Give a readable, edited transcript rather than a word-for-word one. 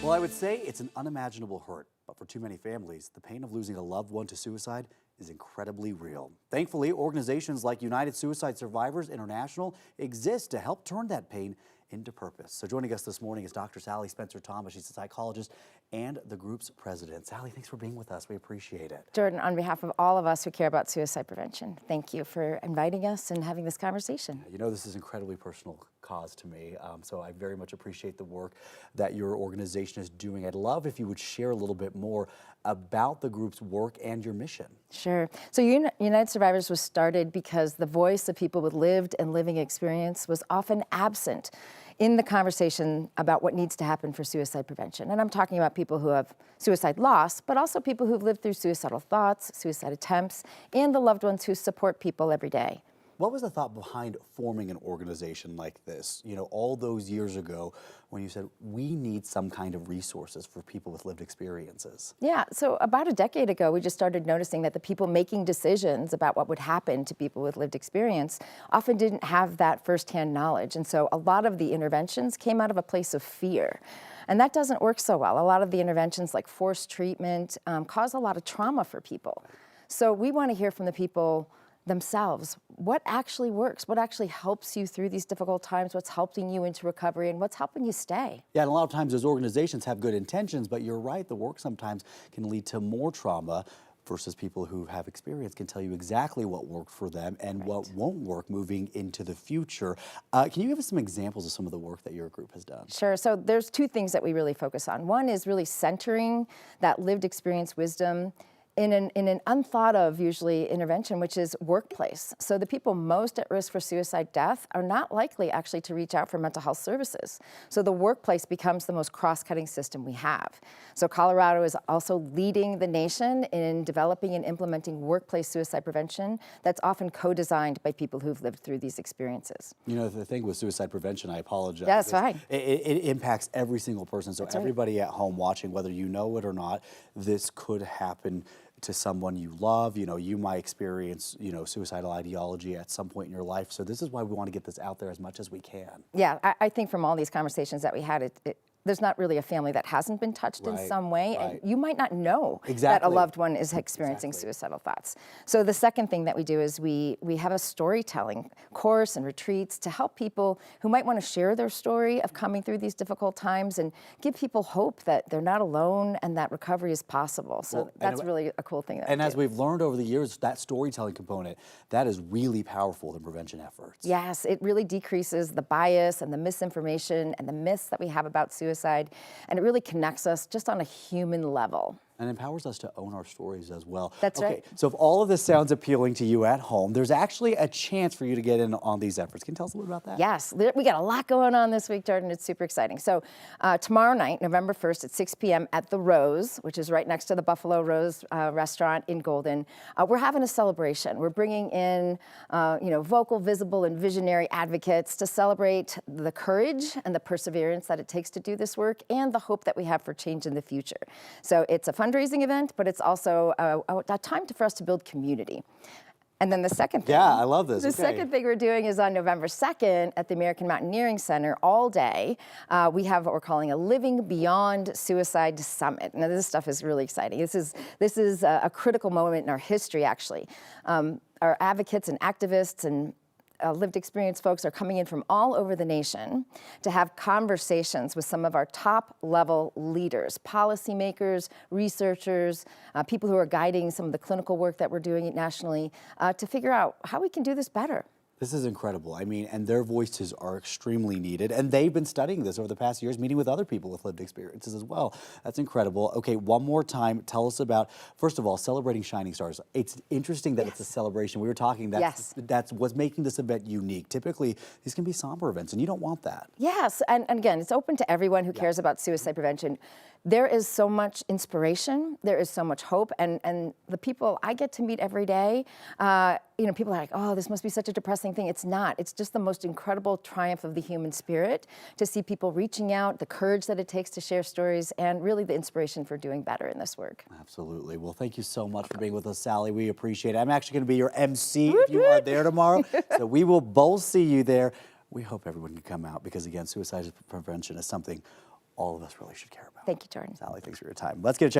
Well, I would say it's an unimaginable hurt, but for too many families, the pain of losing a loved one to suicide is incredibly real. Thankfully, organizations like United Suicide Survivors International exist to help turn that pain into purpose. So joining us this morning is Dr. Sally Spencer-Thomas. She's a psychologist and the group's president. Sally, thanks for being with us. We appreciate it. Jordan, on behalf of all of us who care about suicide prevention, thank you for inviting us and having this conversation. You know, this is an incredibly personal cause to me, so I very much appreciate the work that your organization is doing. I'd love if you would share a little bit more about the group's work and your mission. Sure. So United Survivors was started because the voice of people with lived and living experience was often absent in the conversation about what needs to happen for suicide prevention. And I'm talking about people who have suicide loss, but also people who've lived through suicidal thoughts, suicide attempts, and the loved ones who support people every day. What was the thought behind forming an organization like this? You know, all those years ago when you said, we need some kind of resources for people with lived experiences. Yeah, so about a decade ago, we just started noticing that the people making decisions about what would happen to people with lived experience often didn't have that firsthand knowledge. And so a lot of the interventions came out of a place of fear. And that doesn't work so well. A lot of the interventions like forced treatment cause a lot of trauma for people. So we want to hear from the people themselves. What actually works? What actually helps you through these difficult times? What's helping you into recovery and what's helping you stay? Yeah, and a lot of times those organizations have good intentions, but you're right, the work sometimes can lead to more trauma versus people who have experience can tell you exactly what worked for them and what won't work moving into the future. Can you give us some examples of some of the work that your group has done? Sure. So there's two things that we really focus on. One is really centering that lived experience wisdom in an unthought of, usually, intervention, which is workplace. So the people most at risk for suicide death are not likely actually to reach out for mental health services. So the workplace becomes the most cross-cutting system we have. So Colorado is also leading the nation in developing and implementing workplace suicide prevention that's often co-designed by people who've lived through these experiences. You know, the thing with suicide prevention, I apologize. That's right. It impacts every single person. So That's everybody right. at home watching, whether you know it or not, this could happen to someone you love. You know, you might experience, you know, suicidal ideology at some point in your life. So this is why we want to get this out there as much as we can. Yeah, I think from all these conversations that we had, there's not really a family that hasn't been touched in some way, and you might not know that a loved one is experiencing suicidal thoughts. So the second thing that we do is we have a storytelling course and retreats to help people who might want to share their story of coming through these difficult times and give people hope that they're not alone and that recovery is possible. So that's really a cool thing that And as we've learned over the years, that storytelling component, that is really powerful in prevention efforts. Yes, it really decreases the bias and the misinformation and the myths that we have about suicide. And it really connects us just on a human level. And empowers us to own our stories as well. That's right. So if all of this sounds appealing to you at home, there's actually a chance for you to get in on these efforts. Can you tell us a little bit about that? Yes, we got a lot going on this week, Jordan. It's super exciting. So tomorrow night, November 1st at 6 p.m. at the Rose, which is right next to the Buffalo Rose restaurant in Golden, we're having a celebration. We're bringing in vocal, visible, and visionary advocates to celebrate the courage and the perseverance that it takes to do this work and the hope that we have for change in the future. So it's a fundraising event, but it's also a time for us to build community. And then the second thing. Yeah, I love this. The second thing we're doing is on November 2nd at the American Mountaineering Center all day. We have what we're calling a Living Beyond Suicide Summit. Now this stuff is really exciting. This is a critical moment in our history, actually. Our advocates and activists and lived experience folks are coming in from all over the nation to have conversations with some of our top level leaders, policymakers, researchers, people who are guiding some of the clinical work that we're doing nationally to figure out how we can do this better. This is incredible. I mean, and their voices are extremely needed. And they've been studying this over the past years, meeting with other people with lived experiences as well. That's incredible. Okay, one more time, tell us about, first of all, celebrating shining stars. It's interesting that it's a celebration. We were talking, that's what's making this event unique. Typically, these can be somber events, and you don't want that. Yes, and again, it's open to everyone who cares about suicide prevention. There is so much inspiration, there is so much hope, and the people I get to meet every day, people are like, oh, this must be such a depressing thing. It's not. It's just the most incredible triumph of the human spirit to see people reaching out, the courage that it takes to share stories, and really the inspiration for doing better in this work. Absolutely. Well, thank you so much for being with us, Sally. We appreciate it. I'm actually going to be your MC if you are there tomorrow, so we will both see you there. We hope everyone can come out because, again, suicide prevention is something all of us really should care about. Thank you, Jordan. Sally, thanks for your time. Let's get a check.